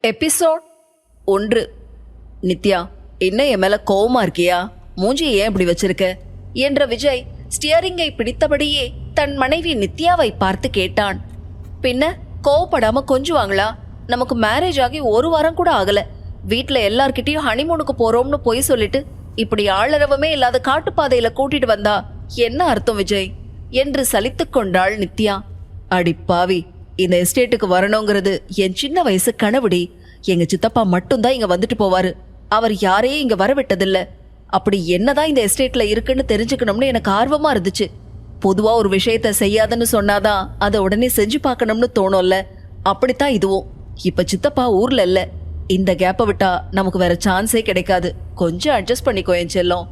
Episode 1. Nithya, இன்னும் என் மேல கோவமா இருக்கியா? மூஞ்சி ஏன் இப்படி வச்சிருக்க என்ற விஜய் ஸ்டியரிங்கை பிடித்தபடியே தன் மனைவி நித்யாவை பார்த்து கேட்டான். பின்ன கோவப்படாம கொஞ்சுவாங்களா? நமக்கு மேரேஜ் ஆகி 1 வாரம் கூட ஆகல. வீட்டுல எல்லார்கிட்டயும் ஹனிமூனுக்கு போறோம்னு போய் சொல்லிட்டு இப்படி ஆளரவமே இல்லாத காட்டுப்பாதையில கூட்டிட்டு வந்தா என்ன அர்த்தம் விஜய் என்று சலித்து கொண்டாள் நித்யா. அடிப்பாவி, இந்த எஸ்டேட்டுக்கு வரணுங்கிறது என் சின்ன வயசு கனவுடி. எங்க சித்தப்பா மட்டும்தான் இங்க வந்துட்டு போவாரு. அவர் யாரையும் இங்க வரவிட்டதில்ல. அப்படி என்னதான் இந்த எஸ்டேட்ல இருக்குன்னு தெரிஞ்சுக்கணும்னு எனக்கு ஆர்வமா இருந்துச்சு. பொதுவா ஒரு விஷயத்த செய்யாதன்னு சொன்னாதான் அதை உடனே செஞ்சு பார்க்கணும்னு தோணும்ல. அப்படித்தான் இதுவும். இப்ப சித்தப்பா ஊர்ல இல்ல. இந்த கேப்பை விட்டா நமக்கு வேற சான்ஸே கிடைக்காது. கொஞ்சம் அட்ஜஸ்ட் பண்ணிக்கோ என் செல்லம்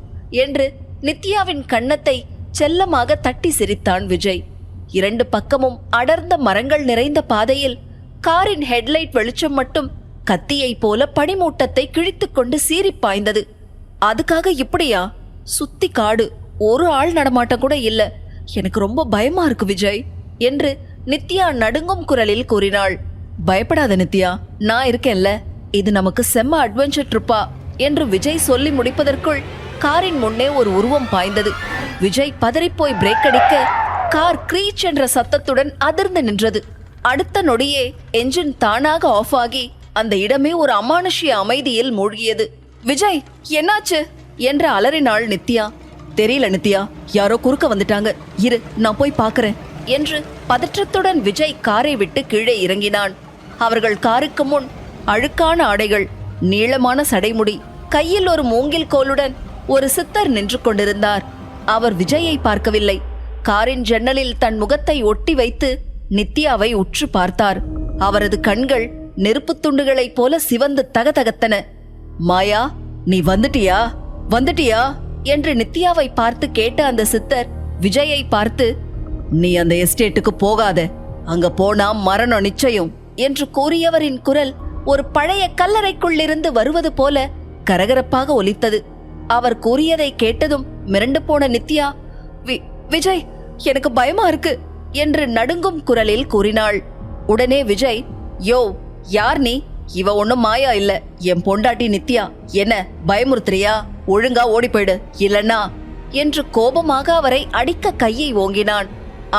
என்று நித்யாவின் கன்னத்தை செல்லமாக தட்டி சிரித்தான் விஜய். 2 பக்கமும் அடர்ந்த மரங்கள் நிறைந்த பாதையில் காரின் ஹெட்லைட் வெளிச்சம் மட்டும் கத்தியை போல பனிமூட்டத்தை கிழித்துக் கொண்டு சீறி பாய்ந்தது. அதுக்காக இப்படியா? சுத்தி காடு, ஒரு ஆள் நடமாட்டம் கூட இல்ல. எனக்கு ரொம்ப பயமா இருக்கு விஜய் என்று நித்யா நடுங்கும் குரலில் கூறினாள். பயப்படாத நித்யா, நான் இருக்கேன்ல. இது நமக்கு செம்ம அட்வென்ச்சர் ட்ரிப்பா என்று விஜய் சொல்லி முடிப்பதற்குள் காரின் முன்னே ஒரு உருவம் பாய்ந்தது. விஜய் பதறிப்போய் பிரேக் அடிக்க கார் கிரீச் என்ற சத்தத்துடன் அதிர்ந்து நின்றது. அடுத்த நொடியே என்ஜின் தானாக ஆஃப் ஆகி அந்த இடமே ஒரு அமானுஷ்ய அமைதியில் மூழ்கியது. விஜய், என்னாச்சு என்று அலறினாள் நித்யா. தெரியல நித்யா, யாரோ குறுக்க வந்துட்டாங்க. இரு, நான் போய் பார்க்கறேன் என்று பதற்றத்துடன் விஜய் காரை விட்டு கீழே இறங்கினான். அவர்கள் காருக்கு முன் அழுக்கான ஆடைகள், நீளமான சடைமுடி, கையில் ஒரு மூங்கில் கோலுடன் ஒரு சித்தர் நின்று கொண்டிருந்தார். அவர் விஜயை பார்க்கவில்லை. காரின் ஜன்னலில் தன் முகத்தை ஒட்டி வைத்து நித்யாவை உற்று பார்த்தார். அவரது கண்கள் நெருப்பு துண்டுகளைப் போல சிவந்து தகதகத்தன. மாயா, நீ வந்துட்டியா வந்துட்டியா என்று நித்யாவை பார்த்து கேட்ட அந்த சித்தர் விஜயை பார்த்து, நீ அந்த எஸ்டேட்டுக்கு போகாத, அங்க போனா மரணம் நிச்சயம் என்று கூறியவரின் குரல் ஒரு பழைய கல்லறைக்குள்ளிருந்து வருவது போல கரகரப்பாக ஒலித்தது. அவர் கூறியதை கேட்டதும் மிரண்டு போன நித்யா, விஜய், எனக்கு பயமா இருக்கு என்று நடுங்கும் குரலில் கூறினாள். உடனே விஜய், யோ, யார் நீ? இவ ஒண்ணும் மாயா இல்ல, என் பொண்டாட்டி நித்யா. என்ன பயமுறுத்துறியா? ஒழுங்கா ஓடி போயிடு, இல்லன்னா என்று கோபமாக அவரை அடிக்க கையை ஓங்கினான்.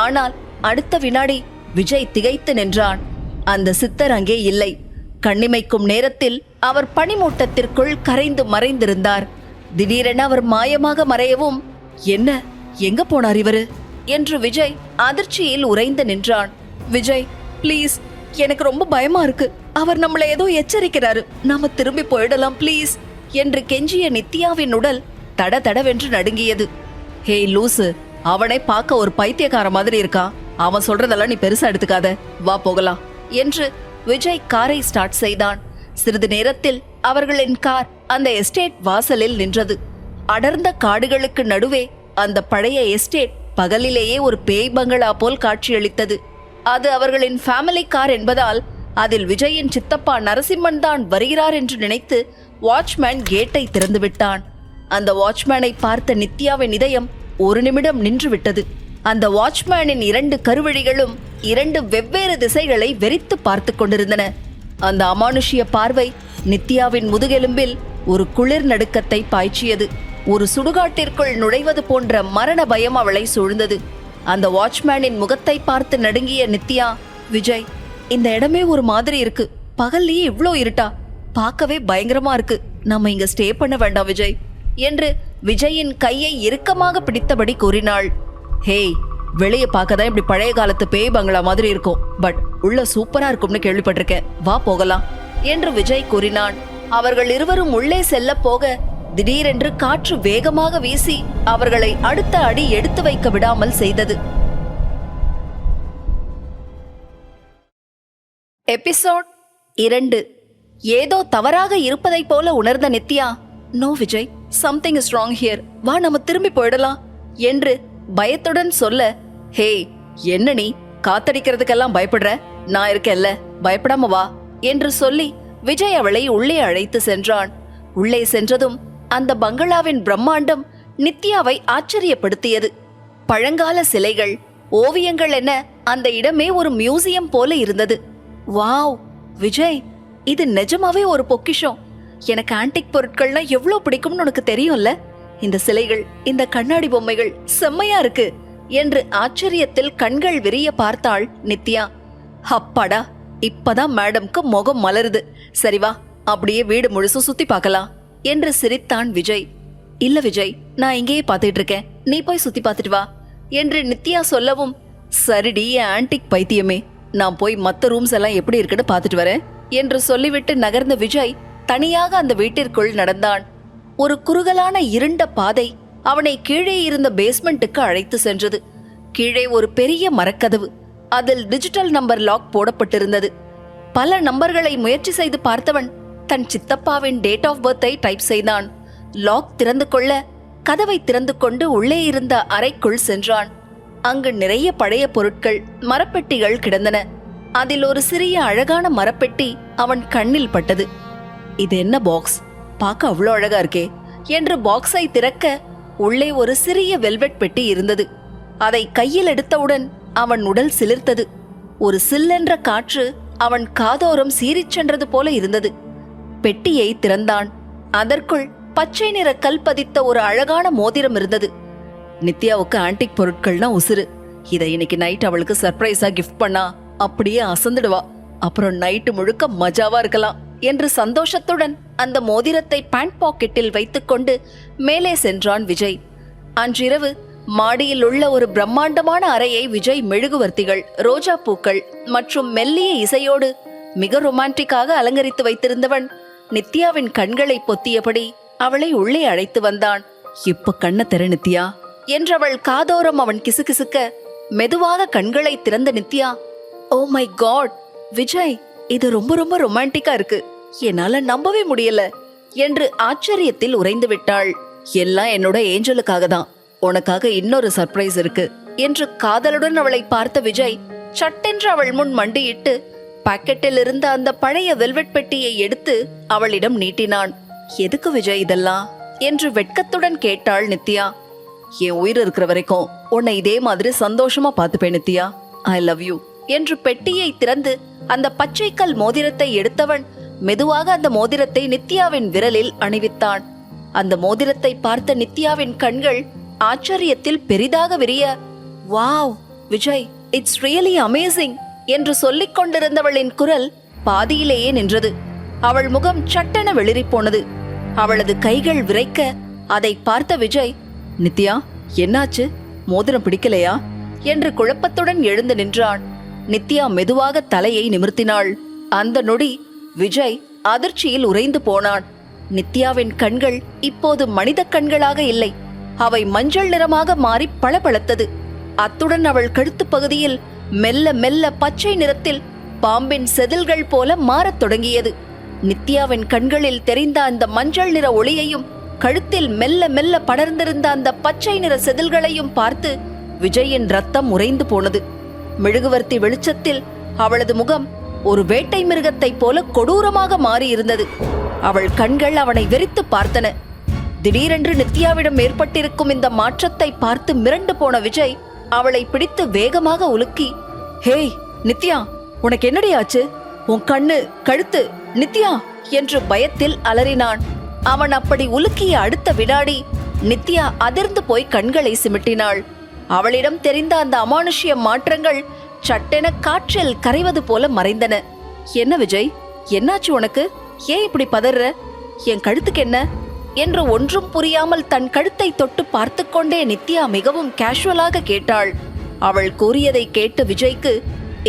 ஆனால் அடுத்த வினாடி விஜய் திகைத்து நின்றான். அந்த சித்தர் அங்கே இல்லை. கண்ணிமைக்கும் நேரத்தில் அவர் பனிமூட்டத்திற்குள் கரைந்து மறைந்திருந்தார். திடீரென அவர் மாயமாக மறையவும், என்ன, எங்க போனார் இவரு என்று விஜய் அதிர்ச்சியில் உறைந்து நின்றான். விஜய், ப்ளீஸ், எனக்கு ரொம்ப பயமா இருக்கு. அவர் நம்மளை ஏதோ எச்சரிக்கிறாரு. நாம திரும்பி போயிடலாம் ப்ளீஸ் என்று கெஞ்சிய நித்யாவின் உடல் தட தடவென்று நடுங்கியது. ஹே லூசு, அவனை பார்க்க ஒரு பைத்தியக்கார மாதிரி இருக்கான். அவன் சொல்றதெல்லாம் நீ பெருசா எடுத்துக்காத, வா போகலாம் என்று விஜய் காரை ஸ்டார்ட் செய்தான். சிறிது நேரத்தில் அவர்களின் கார் அந்த எஸ்டேட் வாசலில் நின்றது. அடர்ந்த காடுகளுக்கு நடுவே அந்த பழைய எஸ்டேட் பகலிலேயே ஒரு பேய் பங்களா போல் காட்சியளித்தது. அது அவர்களின் ஃபேமிலி கார் என்பதால் அதில் விஜயின் சித்தப்பா நரசிம்மன் தான் வருகிறார் என்று நினைத்து வாட்ச்மேன் கேட்டை திறந்து விட்டான். அந்த வாட்ச்மேனை பார்த்த நித்யாவின் இதயம் ஒரு நிமிடம் நின்று விட்டது. அந்த வாட்ச்மேனின் 2 கருவழிகளும் 2 வெவ்வேறு திசைகளை வெறித்து பார்த்து கொண்டிருந்தன. அந்த அமானுஷ்ய பார்வை நித்யாவின் முதுகெலும்பில் ஒரு குளிர் நடுக்கத்தை பாய்ச்சியது. ஒரு சுடுகாட்டிற்குள் நுழைவது போன்ற மரண பயம் அவளை சூழ்ந்தது. அந்த வாட்ச்மேனின் முகத்தை பார்த்து நடுங்கிய நித்யா, விஜய், இந்த இடமே ஒரு மாதிரி இருக்கு. பகல்லையே இவ்ளோ இருட்டா? பார்க்கவே பயங்கரமா இருக்கு. நம்ம இங்க ஸ்டே பண்ண வேண்டாம் விஜய் என்று விஜயின் கையை இறுக்கமாக பிடித்தபடி கூறினாள். ஹேய், வெளியே பார்க்கதான் இப்படி பழைய காலத்து பேய் பங்களா மாதிரி இருக்கும். பட் உள்ள சூப்பரா இருக்கும்னு கேள்விப்பட்டிருக்கேன். வா போகலாம் என்று விஜய் கூறினான். அவர்கள் இருவரும் உள்ளே செல்ல போக திடீரென்று காற்று வேகமாக வீசி அவர்களை அடுத்த அடி எடுத்து வைக்க விடாமல் செய்தது. எபிசோட் 2. ஏதோ தவறாக இருப்பதை போல உணர்ந்த Nithya, no Vijay, something is wrong here, வா நம்ம திரும்பி போயிடலாம் என்று பயத்துடன் சொல்ல, ஹே, என்ன நீ காத்தடிக்கிறதுக்கெல்லாம் பயப்படுற? நான் இருக்கேன்ல, பயப்படாம வா என்று சொல்லி விஜய் அவளை உள்ளே அழைத்து சென்றான். உள்ளே சென்றதும் அந்த பங்களாவின் பிரம்மாண்டம் நித்யாவை ஆச்சரியப்படுத்தியது. பழங்கால சிலைகள், ஓவியங்கள் என அந்த இடமே ஒரு மியூசியம் போல இருந்தது. வாவ் விஜய், இது நிஜமாவே ஒரு பொக்கிஷம். எனக்கு ஆன்டிக் பொருட்கள்னா எவ்வளவு பிடிக்கும்னு உனக்கு தெரியும்ல. இந்த சிலைகள், இந்த கண்ணாடி பொம்மைகள் செம்மையா இருக்கு என்று ஆச்சரியத்தில் கண்கள் விரிய பார்த்தாள் நித்யா. அப்பாடா, இப்பதான் மேடம்க்கு முகம் மலருது. சரி வா, அப்படியே வீடு முழுசும் சுத்தி பார்க்கலாம் என்று சிரித்தான் விஜய். இல்ல விஜய், நான் இங்கேயே பார்த்துட்டு இருக்கேன், நீ போய் சுத்தி பார்த்துட்டு வா என்று நித்யா சொல்லவும், சரிடி ஆன்டிக் பைத்தியமே, நான் போய் மத்த ரூம்ஸ் எல்லாம் எப்படி இருக்குன்னு பார்த்துட்டு வரேன் என்று சொல்லிவிட்டு நகர்ந்த விஜய் தனியாக அந்த வீட்டிற்குள் நடந்தான். ஒரு குறுகலான இருண்ட பாதை அவனை கீழே இருந்த பேஸ்மெண்ட்டுக்கு அழைத்து சென்றது. கீழே ஒரு பெரிய மரக்கதவு, அதில் டிஜிட்டல் நம்பர் லாக் போடப்பட்டிருந்தது. பல நம்பர்களை முயற்சி செய்து பார்த்தவன் தன் சித்தப்பாவின் டேட் ஆஃப் பர்த்தை டைப் செய்தான். லாக் திறந்து கொள்ள கதவை திறந்து கொண்டு உள்ளே இருந்த அறைக்குள் சென்றான். அங்கு நிறைய பழைய பொருட்கள், மரப்பெட்டிகள் கிடந்தன. அதில் ஒரு சிறிய அழகான மரப்பெட்டி அவன் கண்ணில் பட்டது. இது என்ன பாக்ஸ், பார்க்க அவ்வளோ அழகா இருக்கே என்று பாக்ஸை திறக்க உள்ளே ஒரு சிறிய வெல்வெட் பெட்டி இருந்தது. அதை கையில் எடுத்தவுடன் அவன் உடல் சிலிர்த்தது. ஒரு சில்லென்ற காற்று அவன் காதோரம் சீறிச் சென்றது போல இருந்தது. பெட்டியை திறந்தான். அதற்குள் பச்சை நிற கல் பதித்த ஒரு அழகான மோதிரம் இருந்தது. நித்யாவுக்கு ஆன்டிக் பொருட்கள்னா உசுறு. இதை இன்னைக்கு நைட் அவளுக்கு சர்ப்ரைஸா கிஃப்ட் பண்ணா அப்படியே அசந்துடுவா. அப்புறம் நைட்டு முழுக்க மஜாவா இருக்கலாம் என்று சந்தோஷத்துடன் அந்த மோதிரத்தை பேண்ட் பாக்கெட்டில் வைத்துக்கொண்டு மேலே சென்றான் விஜய். அன்றிரவு மாடியில் உள்ள ஒரு பிரம்மாண்டமான அறையை விஜய் மெழுகுவர்த்திகள், ரோஜா பூக்கள் மற்றும் மெல்லிய இசையோடு மிக ரொமான்டிக்காக அலங்கரித்து வைத்திருந்தவன் நித்யாவின் கண்களை பொத்தியபடி அவளை உள்ளே அழைத்து வந்தான். இப்ப கண்ண திற நித்யா என்றவள் காதோரம் அவன் கிசுகிசுக்க மெதுவாக கண்களை திறந்த Nithya, oh my god Vijay, இது ரொம்ப ரொம்ப ரொமான்டிக்கா இருக்கு, என்னால நம்பவே முடியல என்று ஆச்சரியத்தில் உறைந்து விட்டாள். எல்லாம் என்னோட ஏஞ்சலுக்காக தான், உனக்காக இன்னொரு சர்ப்ரைஸ் இருக்கு என்று காதலுடன் அவளை பார்த்த விஜய் சட்டென்று அவள் முன் மண்டியிட்டு பாக்கெட்டில் இருந்த அந்த பழைய வெல்வெட் பெட்டியை எடுத்து அவளிடம் நீட்டினான். எதுக்கு விஜய் இதெல்லாம் என்று வெட்கத்துடன் கேட்டாள் நித்யா. என் உயிர் இருக்கிற வரைக்கும் உன்னை இதே மாதிரி சந்தோஷமா பார்த்துப்பேன் நித்யா, ஐ லவ் யூ என்று பெட்டியை திறந்து அந்த பச்சைக்கல் மோதிரத்தை எடுத்தவன் மெதுவாக அந்த மோதிரத்தை நித்யாவின் விரலில் அணிவித்தான். அந்த மோதிரத்தை பார்த்த நித்யாவின் கண்கள் ஆச்சரியத்தில் பெரிதாக விரிய, wow Vijay, it's really amazing என்று சொல்லிக் கொண்டிருந்தவளின் குரல் பாதியிலேயே நின்றது. அவள் முகம் சட்டென வெளிரி போனது. அவளது கைகள் விரைக்க அதை பார்த்த விஜய், நித்யா என்னாச்சு, மோதிரம் பிடிக்கலையா என்று குழப்பத்துடன் எழுந்து நின்றான். நித்யா மெதுவாக தலையை நிமிர்த்தினாள். அந்த நொடி விஜய் அதிர்ச்சியில் உறைந்து போனான். நித்யாவின் கண்கள் இப்போது மனித கண்களாக இல்லை, அவை மஞ்சள் நிறமாக மாறி பளபளத்தது. அத்துடன் அவள் கழுத்து பகுதியில் மெல்ல மெல்ல பச்சை நிறத்தில் பாம்பின் செதில்கள் போல மாறத் தொடங்கியது. நித்யாவின் கண்களில் தெரிந்த அந்த மஞ்சள் நிற ஒளியையும் கழுத்தில் மெல்ல மெல்ல படர்ந்திருந்த அந்த பச்சை நிற செதில்களையும் பார்த்து விஜயின் ரத்தம் உறைந்து போனது. மெழுகுவர்த்தி வெளிச்சத்தில் அவளது முகம் ஒரு வேட்டை மிருகத்தை போல கொடூரமாக மாறியிருந்தது. அவள் கண்கள் அவனை வெறித்து பார்த்தன. திடீரென்று நித்யாவிடம் ஏற்பட்டிருக்கும் இந்த மாற்றத்தை பார்த்து மிரண்டு போன விஜய் அவளை பிடித்து வேகமாக உலுக்கி, ஹேய் நித்யா, உனக்கு என்னடி ஆச்சு? உன் கண்ணு, கழுத்து, நித்யா என்று பயத்தில் அலறினான். அவன் அப்படி உலுக்கிய அடுத்த வினாடி நித்யா அதிர்ந்து போய் கண்களை சிமிட்டினாள். அவளிடம் தெரிந்த அந்த அமானுஷ்ய மாற்றங்கள் சட்டென காற்றில் கரைவது போல மறைந்தன. என்ன விஜய், என்னாச்சு உனக்கு? ஏன் இப்படி பதற? என் கழுத்துக்கு என்ன என்று ஒன்றும் புரியாமல் தன் கழுத்தை தொட்டு பார்த்து கொண்டே நித்யா மிகவும் கேஷுவலாக கேட்டாள். அவள் கூறியதை கேட்ட விஜய்க்கு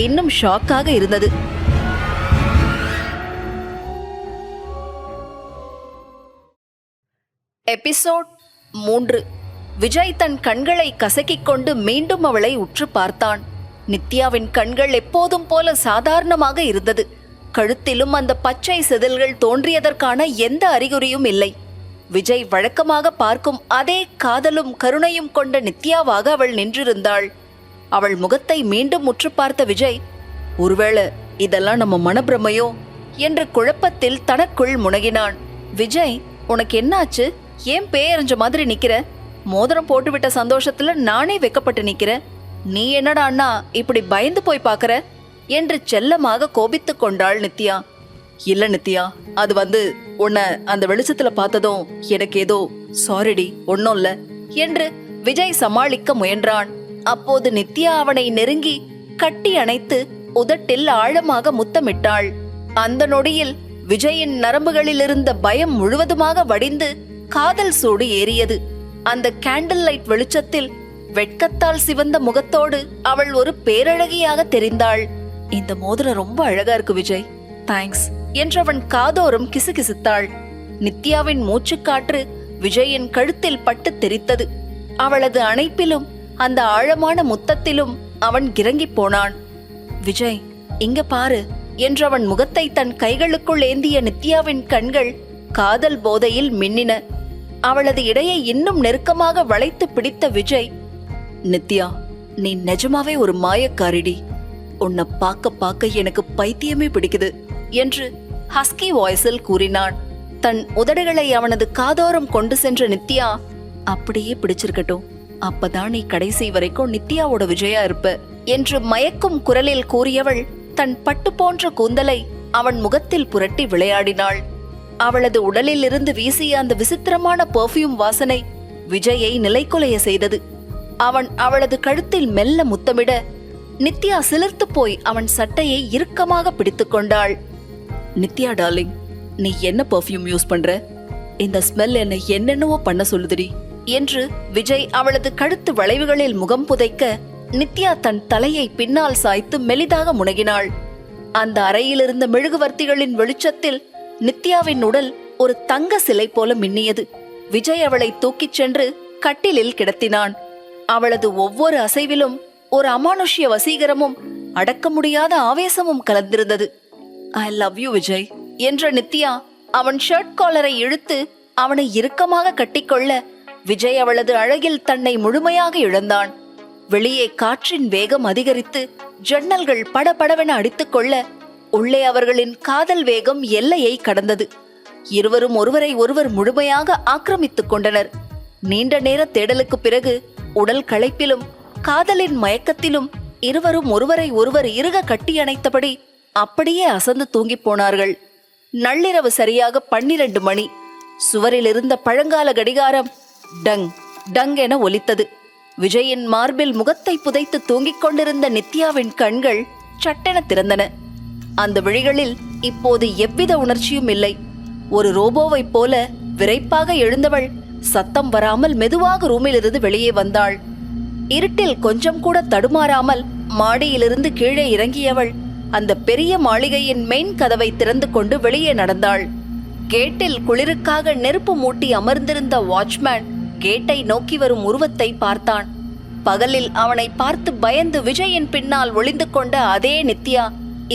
இன்னும் ஷாக்காக இருந்தது. எபிசோட் 3. விஜய் தன் கண்களை கசக்கிக் கொண்டு மீண்டும் அவளை உற்று பார்த்தான். நித்யாவின் கண்கள் எப்போதும் போல சாதாரணமாக இருந்தது. கழுத்திலும் அந்த பச்சை செதில்கள் தோன்றியதற்கான எந்த அறிகுறியும் இல்லை. விஜய் வழக்கமாக பார்க்கும் அதே காதலும் கருணையும் கொண்ட நித்யாவாக அவள் நின்றிருந்தாள். அவள் முகத்தை மீண்டும் உற்று பார்த்த விஜய், ஒருவேளை இதெல்லாம் நம்ம மனப்பிரமையோ என்ற குழப்பத்தில் தனக்குள் முனகினான். விஜய், உனக்கு என்னாச்சு? ஏன் பேயறிஞ்ச மாதிரி நிக்கிற? மோதிரம் போட்டுவிட்ட சந்தோஷத்துல நானே வெக்கப்பட்டு நிக்கிறேன். நீ என்னடா அண்ணா இப்படி பயந்து போய் பாக்குற என்று செல்லமாக கோபித்துக் கொண்டாள் நித்யா. இல்ல நித்யா, அது உன்னை அந்த வெளிச்சத்துல பார்த்ததும் எனக்கு ஏதோ சாரிடி, ஒன்னும் இல்ல என்று விஜய் சமாளிக்க முயன்றான். அப்போது நித்யா அவனை நெருங்கி கட்டி அணைத்து உதட்டில் ஆழமாக முத்தமிட்டாள். அந்த நொடியில் விஜயின் நரம்புகளில் இருந்த பயம் முழுவதுமாக வடிந்து காதல் சூடு ஏறியது. அந்த கேண்டில் லைட் வெளிச்சத்தில் வெட்கத்தால் சிவந்த முகத்தோடு அவள் ஒரு பேரழகியாக தெரிந்தாள். இந்த மோதிரம் ரொம்ப அழகா இருக்கு விஜய், தேங்க்ஸ் என்றவன் காதோறும் கிசுகிசுத்தாள். நித்யாவின் மூச்சுக்காற்று விஜயின் கழுத்தில் பட்டு தெரித்தது. அவளது அணைப்பிலும் அந்த ஆழமான முத்தத்திலும் அவன் கிறங்கி போனான். விஜய், இங்க பாரு என்றவன் முகத்தை தன் கைகளுக்குள் ஏந்திய நித்யாவின் கண்கள் காதல் போதையில் மின்னின. அவளது இடையை இன்னும் நெருக்கமாக வளைத்து பிடித்த விஜய், நித்யா, நீ நிஜமாவே ஒரு மாயக்காரிடி. உன்னை பார்க்க எனக்கு பைத்தியமே பிடிக்குது என்று ஹஸ்கி வாய்ஸில் கூறினான். தன் உதடுகளை அவனது காதோரம் கொண்டு சென்ற நித்யா, அப்படியே பிடிச்சிருக்கட்டும், அப்பதான் நீ கடைசி வரைக்கும் நித்யாவோட விஜயா இருப்ப என்று மயக்கும் குரலில் கூறியவள் தன் பட்டு போன்ற கூந்தலை அவன் முகத்தில் புரட்டி விளையாடினாள். அவளது உடலில் இருந்து வீசிய அந்த விசித்திரமான பெர்ஃப்யூம் வாசனை விஜயை நிலைக்குலைய செய்தது. அவன் அவளது கழுத்தில் மெல்ல முத்தமிட நித்யா சிலிர்த்து போய் அவன் சட்டையை இறுக்கமாக பிடித்துக் கொண்டாள். நித்யா டார்லிங், நீ என்ன பெர்ஃப்யூம் யூஸ் பண்ற? இந்த ஸ்மெல் என்னை என்னென்னவோ பண்ண சொல்லுதுடி என்று விஜய் அவளது கழுத்து வளைவுகளில் முகம் புதைக்க நித்யா தன் தலையை பின்னால் சாய்த்து மெலிதாக முனகினாள். அந்த அறையிலிருந்த மெழுகுவர்த்திகளின் வெளிச்சத்தில் நித்யாவின் உடல் ஒரு தங்க சிலை போல மின்னியது. விஜய் அவளை தூக்கிச் சென்று கட்டிலில் கிடத்தினான். அவளது ஒவ்வொரு அசைவிலும் ஒரு அமானுஷ்ய வசீகரமும் அடக்க முடியாத ஆவேசமும் கலந்திருந்தது. ஐ லவ் யூ விஜய் என்ற நித்யா அவன் ஷர்ட் காலரை இழுத்து அவனை இறுக்கமாக கட்டிக்கொள்ள விஜய் அவளது அழகில் தன்னை முழுமையாக இழந்தான். வெளியே காற்றின் வேகம் அதிகரித்து ஜன்னல்கள் படபடவென அடித்துக்கொள்ள உள்ளே அவர்களின் காதல் வேகம் எல்லையை கடந்தது. இருவரும் ஒருவரை ஒருவர் முழுமையாக ஆக்கிரமித்துக் கொண்டனர். நீண்ட நேர தேடலுக்கு பிறகு உடல் களைப்பிலும் காதலின் மயக்கத்திலும் இருவரும் ஒருவரை ஒருவர் இறுக கட்டி அணைத்தபடி அப்படியே அசந்து தூங்கி போனார்கள். நள்ளிரவு சரியாக 12 மணி. சுவரில் இருந்த பழங்கால கடிகாரம் டங் டங் என ஒலித்தது. விஜயின் மார்பில் முகத்தை புதைத்து தூங்கிக் கொண்டிருந்த நித்யாவின் கண்கள் சட்டென திறந்தன. அந்த விழிகளில் இப்போது எவ்வித உணர்ச்சியும் இல்லை. ஒரு ரோபோவைப் போல விரைப்பாக எழுந்தவள் சத்தம் வராமல் மெதுவாக ரூமிலிருந்து வெளியே வந்தாள். இருட்டில் கொஞ்சம் கூட தடுமாறாமல் மாடியிலிருந்து கீழே இறங்கியவள் அந்த பெரிய மாளிகையின் மெயின் கதவை திறந்து கொண்டு வெளியே நடந்தாள். கேட்டில் குளிருக்காக நெருப்பு மூட்டி அமர்ந்திருந்த வாட்ச்மேன் கேட்டை நோக்கி வரும் உருவத்தை பார்த்தான். பகலில் அவனை பார்த்து பயந்து விஜயின் பின்னால் ஒளிந்து கொண்ட அதே நித்யா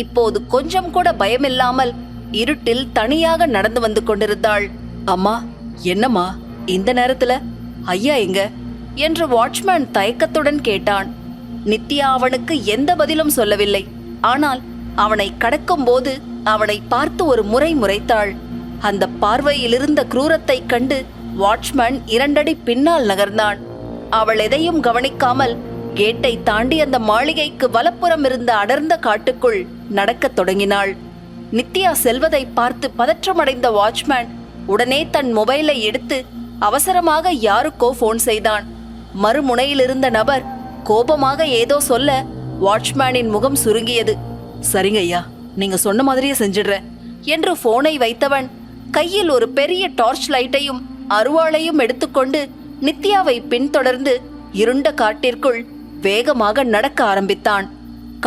இப்போது கொஞ்சம் கூட பயமில்லாமல் இருட்டில் தனியாக நடந்து வந்து கொண்டிருந்தாள். அம்மா, என்னம்மா இந்த நேரத்துல? ஐயா எங்க என்று வாட்ச்மேன் தயக்கத்துடன் கேட்டான். நித்யா அவனுக்கு எந்த பதிலும் சொல்லவில்லை. ஆனால் அவனை கடக்கும் போது அவனை பார்த்து ஒரு முறை முறைத்தாள். அந்த பார்வையில் இருந்த குரூரத்தை கண்டு வாட்ச்மேன் 2 அடி பின்னால் நகர்ந்தான். அவள் எதையும் கவனிக்காமல் கேட்டை தாண்டி அந்த மாளிகைக்கு வலப்புறம் இருந்த அடர்ந்த காட்டுக்குள் நடக்கத் தொடங்கினாள். நித்யா செல்வதை பார்த்து பதற்றமடைந்த வாட்ச்மேன் உடனே தன் மொபைலை எடுத்து அவசரமாக யாருக்கோ போன் செய்தான். மறுமுனையில் இருந்த நபர் கோபமாக ஏதோ சொல்ல வாட்ச்மேனின் முகம் சுருங்கியது. சரிங்க ஐயா, நீங்க சொன்ன மாதிரியே செஞ்சிடுறேன் என்று போனை வைத்தவன் கையில் ஒரு பெரிய டார்ச் லைட்டையும் அருவாளையும் எடுத்துக்கொண்டு நித்யாவை பின்தொடர்ந்து இருண்ட காட்டிற்குள் வேகமாக நடக்க ஆரம்பித்தான்.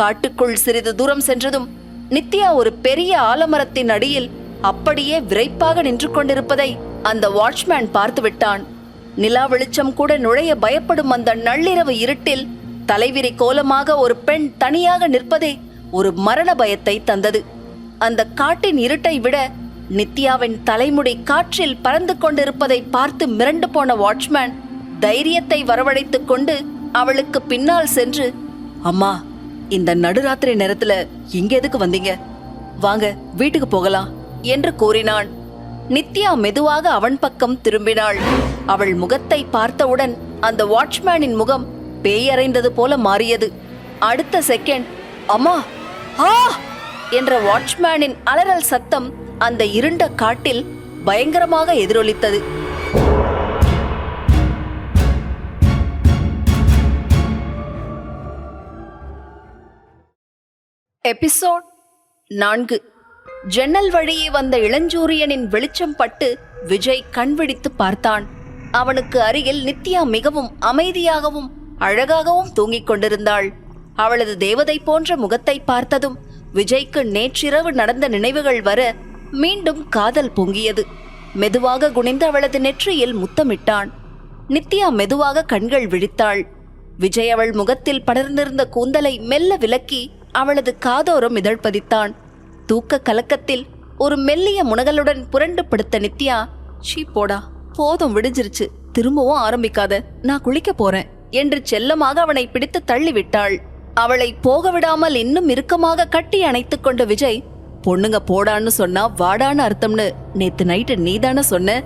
காட்டுக்குள் சிறிது தூரம் சென்றதும் நித்யா ஒரு பெரிய ஆலமரத்தின் அடியில் அப்படியே விரைப்பாக நின்று கொண்டிருப்பதை அந்த வாட்ச்மேன் பார்த்து விட்டான். நிலா வெளிச்சம் கூட நுழைய பயப்படும் அந்த நள்ளிரவு இருட்டில் தலைவிரி கோலமாக ஒரு பெண் தனியாக நிற்பதே ஒரு மரண பயத்தை தந்தது. அந்த காட்டின் இருட்டை விட நித்யாவின் தலைமுடி காற்றில் பறந்து கொண்டிருப்பதை பார்த்து மிரண்டு போன வாட்ச்மேன் தைரியத்தை வரவழைத்துக் கொண்டு அவளுக்கு பின்னால் சென்று, அம்மா, இந்த நடுராத்திரி நேரத்துல இங்க எதுக்கு வந்தீங்க? வாங்க வீட்டுக்கு போகலாம் என்று கூறினான். நித்யா மெதுவாக அவன் பக்கம் திரும்பினாள். அவள் முகத்தை பார்த்தவுடன் அந்த வாட்ச்மேனின் முகம் பேயறைந்தது போல மாறியது. அடுத்த செகண்ட், அம்மா, ஆ என்ற வாட்ச்மேனின் அலறல் சத்தம் அந்த இருண்ட காட்டில் பயங்கரமாக எதிரொலித்தது. எபிசோட் 4. ஜன்னல் வழியே வந்த இளஞ்சூரியனின் வெளிச்சம் பட்டு விஜய் கண்விழித்து பார்த்தான். அவனுக்கு அருகில் நித்யா மிகவும் அமைதியாகவும் அழகாகவும் தூங்கிக் கொண்டிருந்தாள். அவளது தேவதை போன்ற முகத்தை பார்த்ததும் விஜய்க்கு நேற்றிரவு நடந்த நினைவுகள் வர மீண்டும் காதல் பொங்கியது. மெதுவாக குனிந்து அவளது நெற்றியில் முத்தமிட்டான். நித்யா மெதுவாக கண்கள் விழித்தாள். விஜய் அவள் முகத்தில் படர்ந்திருந்த கூந்தலை மெல்ல விலக்கி அவளது காதோரம் இதழ்பதித்தான். தூக்க கலக்கத்தில் ஒரு மெல்லிய முனகலுடன் புரண்டு படுத்த நித்யா, "சீ போடா, போதும், விடிஞ்சிருச்சு, திரும்பவும் ஆரம்பிக்காத, நான் குளிக்க போறேன்" என்று செல்லமாக அவனை பிடித்து தள்ளிவிட்டாள். அவளை போக விடாமல் இன்னும் இறுக்கமாக கட்டி அணைத்துக் கொண்ட விஜய், "பொண்ணுங்க போடான்னு சொன்னா வாடான்னு அர்த்தம்னு நேத்து நைட்டு நீதான சொன்ன"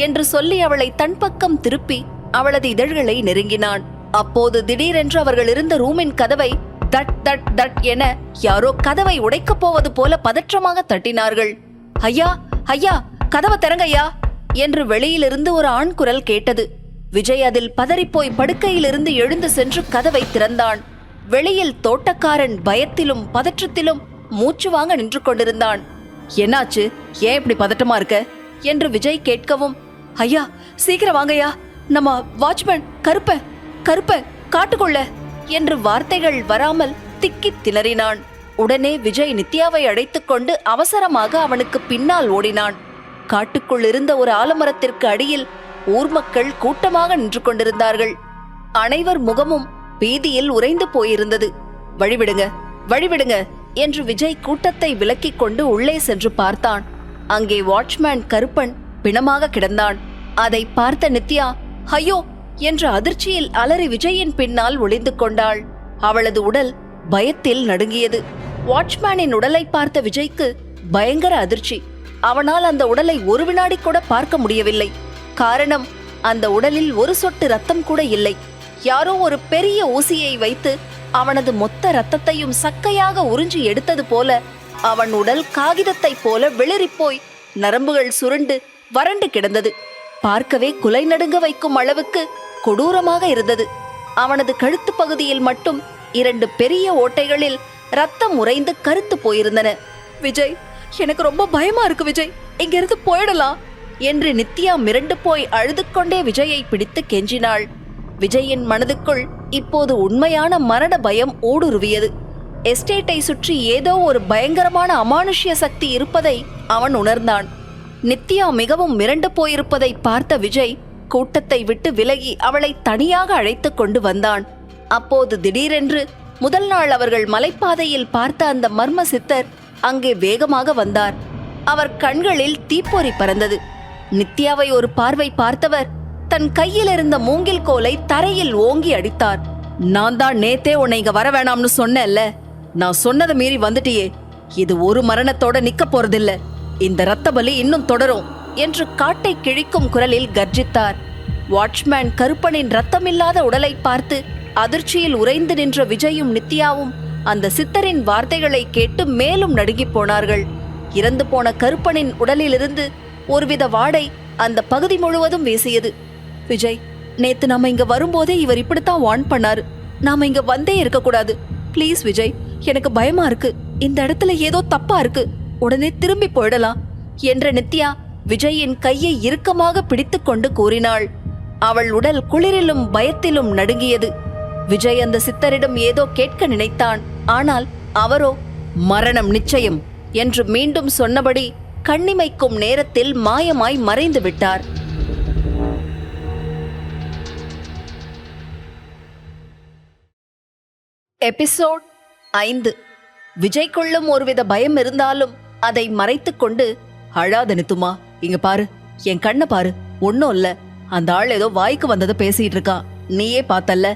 என்று சொல்லி அவளை தன் பக்கம் திருப்பி அவளது இதழ்களை நெருங்கினான். அப்போது திடீரென்று அவர்கள் இருந்த ரூமின் கதவை தட் தட் தட் என யாரோ கதவை உடைக்கப் போவது போல பதற்றமாக தட்டினார்கள். "ஐயா, ஐயா, கதவை திறங்கய்யா" என்று வெளியிலிருந்து ஒரு ஆண் குரல் கேட்டது. விஜய் அதில் பதறிப்போய் படுக்கையிலிருந்து எழுந்து சென்று கதவை திறந்தான். வெளியில் தோட்டக்காரன் பயத்திலும் பதற்றத்திலும் மூச்சு வாங்க நின்று கொண்டிருந்தான். "என்னாச்சு? ஏன் இப்படி பதட்டமா இருக்க?" என்று விஜய் கேட்கவும், "ஐயா, சீக்கிரம் வாங்கய்யா, நம்ம வாட்ச்மேன் கருப்ப காட்டுக்குள்ள" என்று வார்த்தைகள் வராமல் திக்கித் திணறினான். உடனே விஜய் நித்யாவை அழைத்துக் கொண்டு அவசரமாக அவனுக்கு பின்னால் ஓடினான். காட்டுக்குள் இருந்த ஒரு ஆலமரத்திற்கு அடியில் ஊர் மக்கள் கூட்டமாக நின்று கொண்டிருந்தார்கள். அனைவர் முகமும் பீதியில் உறைந்து போயிருந்தது. "வழிவிடுங்க, வழிவிடுங்க" என்று விஜய் கூட்டத்தை விலக்கிக் கொண்டு உள்ளே சென்று பார்த்தான். அங்கே வாட்ச்மேன் கருப்பன் பிணமாக கிடந்தான். அதை பார்த்த நித்யா, "ஐயோ" என்ற அதிர்ச்சியில் அலறி விஜயின் பின்னால் ஒளிந்து கொண்டாள். அவளது உடல் பயத்தில் நடுங்கியது. வாட்ச்மேனின் உடலை பார்த்த விஜய்க்கு பயங்கர அதிர்ச்சி. அவனால் அந்த உடலை ஒரு வினாடி கூட பார்க்க முடியவில்லை. காரணம், அந்த உடலில் ஒரு சொட்டு ரத்தம் கூட இல்லை. யாரோ ஒரு பெரிய ஊசியை வைத்து அவனது மொத்த ரத்தத்தையும் சக்கையாக உறிஞ்சி எடுத்தது போல அவன் உடல் காகிதத்தை போல வெளிரிப்போய் நரம்புகள் சுருண்டு வறண்டு கிடந்தது. பார்க்கவே குலை நடுங்க வைக்கும் அளவுக்கு கொடூரமாக இருந்தது. அவனது கழுத்து பகுதியில் மட்டும் 2 பெரிய ஓட்டைகளில் ரத்தம் உறைந்து கருத்து போயிருந்தன. "விஜய், எனக்கு ரொம்ப பயமா இருக்கு விஜய், இங்கிருந்து போயிடலாம்" என்று நித்யா மிரண்டு போய் அழுது கொண்டே விஜயை பிடித்து கெஞ்சினாள். விஜயின் மனதுக்குள் இப்போது உண்மையான மரண பயம் ஊடுருவியது. எஸ்டேட்டை சுற்றி ஏதோ ஒரு பயங்கரமான அமானுஷ்ய சக்தி இருப்பதை அவன் உணர்ந்தான். நித்யா மிகவும் மிரண்டு போயிருப்பதை பார்த்த விஜய் கூட்டத்தை விட்டு விலகி அவளை தனியாக அழைத்து கொண்டு வந்தான். அப்போது திடீரென்று முதல் நாள் அவர்கள் மலைப்பாதையில் பார்த்த அந்த மர்ம சித்தர் அங்கே வேகமாக வந்தார். அவர் கண்களில் தீப்பொறி பறந்தது. நித்யாவை ஒரு பார்வை பார்த்தவர் தன் கையில் இருந்த மூங்கில் கோலை தரையில் ஓங்கி அடித்தார். "நான் தான் நேத்தே உன்னை இங்க வர வேணாம்னு சொன்னேன்ல, நான் சொன்னதை மீறி வந்துட்டியே. இது ஒரு மரணத்தோட நிக்க போறதில்ல, இந்த இரத்த பலி இன்னும் தொடரும்" என்று காட்டை கிழிக்கும் குரலில் கர்ஜித்தார். வாட்ச்மேன் கருப்பனின் ரத்தமில்லாத உடலை பார்த்து அதிர்ச்சியில் உறைந்து நின்ற விஜயும் நித்யாவும் அந்த சித்தரின் வார்த்தைகளை கேட்டு மேலும் நடுங்கிப் போனார்கள். இறந்து போன கருப்பனின் உடலிலிருந்து ஒருவித வாடை அந்த பகுதி முழுவதும் வீசியது. "விஜய், நேத்து நாம இங்க வரும்போதே இவர் இப்படித்தான் வார்ன் பண்ணாரு. நாம இங்க வந்தே இருக்கக்கூடாது. ப்ளீஸ் விஜய், எனக்கு பயமா இருக்கு. இந்த இடத்துல ஏதோ தப்பா இருக்கு. உடனே திரும்பி போயிடலாம்" என்ற நித்யா விஜயின் கையை இறுக்கமாக பிடித்து கொண்டு கூறினாள். அவள் உடல் குளிரிலும் பயத்திலும் நடுங்கியது. விஜய் அந்த சித்தரிடம் ஏதோ கேட்க நினைத்தான். ஆனால் அவரோ "மரணம் நிச்சயம்" என்று மீண்டும் சொன்னபடி கண்ணிமைக்கும் நேரத்தில் மாயமாய் மறைந்து விட்டார். எபிசோட் 5. விஜய்க்குள்ளும் ஒருவித பயம் இருந்தாலும் அதை மறைத்துக் கொண்டு, "அழாத நித்துமா, இங்க பாரு, என் கண்ணை பாரு, ஒன்னும் இல்ல. அந்த ஆள் ஏதோ வாய்க்கு வந்ததை பேசிட்டு இருக்கான். நீயே பார்த்தல்ல,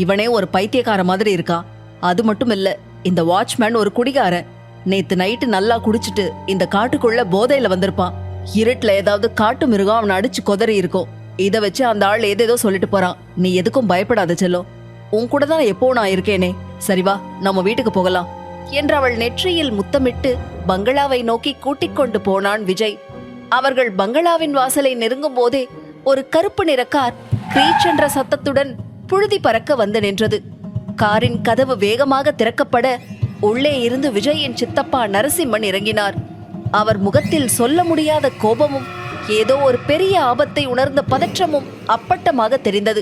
இவனே ஒரு பைத்தியக்கார மாதிரி இருக்கான். அது மட்டும் இல்ல, இந்த வாட்ச்மேன் ஒரு குடிகாரன். நேத்து நைட்டு நல்லா குடிச்சிட்டு இந்த காட்டுக்குள்ள போதையில வந்திருப்பான். இருட்டுல ஏதாவது காட்டு மிருகம் அவனை அடிச்சு கொதறி இருக்கும். இதை வச்சு அந்த ஆள் ஏதேதோ சொல்லிட்டு போறான். நீ எதுக்கும் பயப்படாத செல்லம். உன் கூட தான் எப்போ நான் இருக்கேனே. சரி வா, நம்ம வீட்டுக்கு போகலாம்" என்று அவள் நெற்றியில் முத்தமிட்டு பங்களாவை நோக்கி கூட்டிக் கொண்டு போனான் விஜய். அவர்கள் பங்களாவின் வாசலை நெருங்கும் போதே ஒரு கருப்பு நிற கார் கிரீச் என்ற சத்தத்துடன் புழுதி பறக்க வந்து நின்றது. காரின் கதவு வேகமாக திறக்கப்பட உள்ளே இருந்து விஜயின் சித்தப்பா நரசிம்மன் இறங்கினார். அவர் முகத்தில் சொல்ல முடியாத கோபமும் ஏதோ ஒரு பெரிய ஆபத்தை உணர்ந்த பதற்றமும் அப்பட்டமாக தெரிந்தது.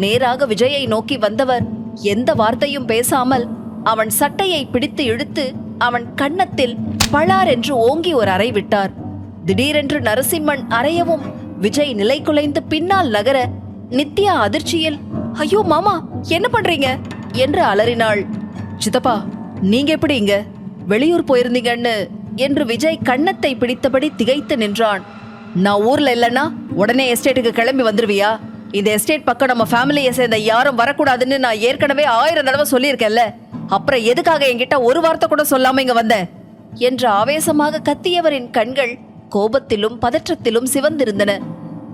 நேராக விஜயை நோக்கி வந்தவர் எந்த வார்த்தையும் பேசாமல் அவன் சட்டையை பிடித்து இழுத்து அவன் கன்னத்தில் பளார் என்று ஓங்கி ஒரு அறை விட்டார். திடீரென்று நரசிம்மன் அறையவும் விஜய் நிலை குலைந்து பின்னால் நகர நித்யா அதிர்ச்சியில், ஐயோ மாமா, என்ன பண்றீங்க என்று அலறினாள். சித்தப்பா, நீங்க எப்படி இங்க? வெளியூர் போயிருந்தீங்கன்னு என்று விஜய் கன்னத்தை பிடித்தபடி திகைத்து நின்றான். நான் ஊர்ல இல்லைன்னா உடனே எஸ்டேட்டுக்கு கிளம்பி வந்துருவியா? இந்த எஸ்டேட் பக்கம் நம்ம ஃபேமிலியை சேர்ந்த யாரும் வரக்கூடாதுன்னு நான் ஏற்கனவே 1000 தடவை சொல்லியிருக்கேன்ல. அப்புறம் எதுக்காக என்கிட்ட ஒரு வார்த்தை கூட சொல்லாம இங்க வந்த என்று ஆவேசமாக கத்தியவரின் கண்கள் கோபத்திலும் பதற்றத்திலும் சிவந்திருந்தன.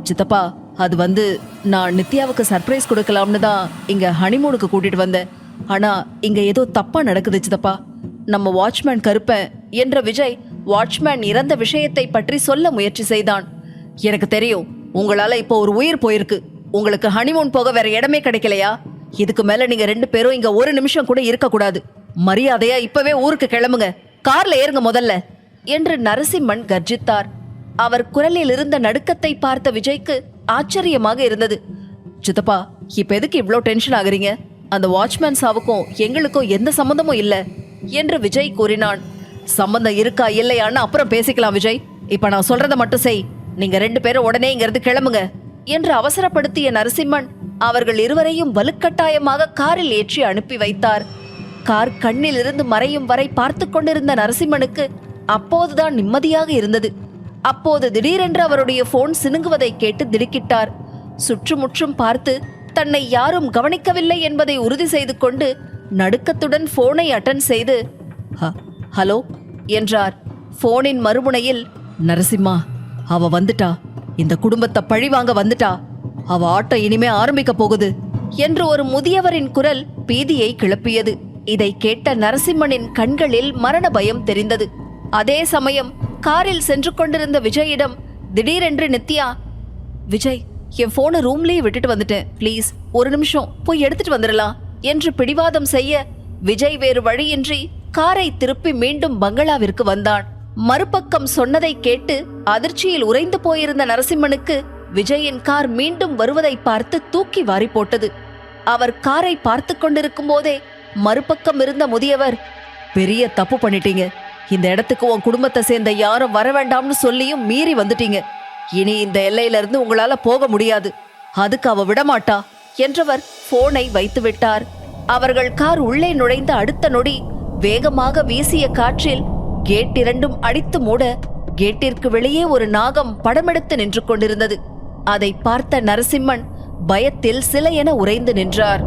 சித்தப்பா, அது நான் நித்யாவுக்கு சர்ப்ரைஸ் கொடுக்கலாம்னு தான் இங்க ஹனிமூனுக்கு கூட்டிட்டு வந்தேன். ஆனா இங்க ஏதோ தப்பா நடக்குது சித்தப்பா. நம்ம வாட்ச்மேன் கருப்பன் என்ற விஜய் வாட்ச்மேன் இறந்த விஷயத்தை பற்றி சொல்ல முயற்சி செய்தான். எனக்கு தெரியும், உங்களால இப்போ ஒரு உயிர் போயிருக்கு. உங்களுக்கு ஹனிமூன் போக வேற இடமே கிடைக்கலையா? இதுக்கு மேல நீங்க 2 பேரும் இங்க ஒரு நிமிஷம் கூட இருக்கக்கூடாது. மரியாதையா இப்பவே ஊருக்கு கிளம்புங்க. கார்ல ஏறுங்க முதல்ல என்று நரசிம்மன் கர்ஜித்தார். அவர் குரலில் இருந்த நடுக்கத்தை பார்த்த விஜய்க்கு ஆச்சரியமாக இருந்தது. சித்தப்பா, இப்ப எதுக்கு இவ்ளோ டென்ஷன் ஆகுறீங்க? அந்த வாட்ச்மேன் சாவுக்கும் எங்களுக்கும் எந்த சம்பந்தமும் இல்ல என்று விஜய் கூறினான். சம்பந்தம் இருக்கா இல்லையான்னு அப்புறம் பேசிக்கலாம் விஜய். இப்ப நான் சொல்றதை மட்டும் செய். நீங்க 2 பேரும் உடனே இங்கிருந்து கிளம்புங்க என்று அவசரப்படுத்திய நரசிம்மன் அவர்கள் இருவரையும் வலுக்கட்டாயமாக காரில் ஏற்றி அனுப்பி வைத்தார். கார் கண்ணில் இருந்து மறையும் வரை பார்த்து கொண்டிருந்த நரசிம்மனுக்கு அப்போதுதான் நிம்மதியாக இருந்தது. அப்போது திடீரென்று அவருடைய போன் சினுங்குவதை கேட்டு திடுக்கிட்டார். சுற்றுமுற்றும் பார்த்து தன்னை யாரும் கவனிக்கவில்லை என்பதை உறுதி செய்து கொண்டு நடுக்கத்துடன் போனை அட்டன் செய்து ஹலோ என்றார். போனின் மறுமுனையில், நரசிம்மா, அவ வந்துட்டா. இந்த குடும்பத்தை பழிவாங்க வந்துட்டா. அவ ஆட்டம் இனிமே ஆரம்பிக்க போகுது என்று ஒரு முதியவரின் குரல் பீதியை கிளப்பியது. இதை கேட்ட நரசிம்மனின் கண்களில் மரண பயம் தெரிந்தது. அதே சமயம் காரில் சென்று கொண்டிருந்த விஜயிடம் திடீரென்று நித்யா, விஜய், என் போனை ரூம்லயே விட்டுட்டு வந்துட்டேன், ப்ளீஸ் ஒரு நிமிஷம் போய் எடுத்துட்டு வந்துடலாம் என்று பிடிவாதம் செய்ய விஜய் வேறு வழியின்றி காரை திருப்பி மீண்டும் பங்களாவிற்கு வந்தான். மறுபக்கம் சொன்னதை கேட்டு அதிர்ச்சியில் உறைந்து போயிருந்த நரசிம்மனுக்கு விஜயின் கார் மீண்டும் வருவதை பார்த்து தூக்கி வாரி போட்டது. அவர் காரை பார்த்து கொண்டிருக்கும் போதே மறுபக்கம் இருந்த முதியவர், பெரிய தப்பு பண்ணிட்டீங்க. இந்த இடத்துக்கு உன் குடும்பத்தை சேர்ந்த யாரும் வர வேண்டாம்னு சொல்லியும் மீறி வந்துட்டீங்க. இனி இந்த எல்லையில இருந்து உங்களால போக முடியாது. அதுக்கு அவ விடமாட்டா என்றவர் போனை வைத்து விட்டார். அவர்கள் கார் உள்ளே நுழைந்த அடுத்த நொடி வேகமாக வீசிய காற்றில் கேட் 2ம் அடித்து மூட கேட்டிற்கு வெளியே ஒரு நாகம் படமெடுத்து நின்று கொண்டிருந்தது. அதை பார்த்த நரசிம்மன் பயத்தில் சிலையென உறைந்து நின்றார்.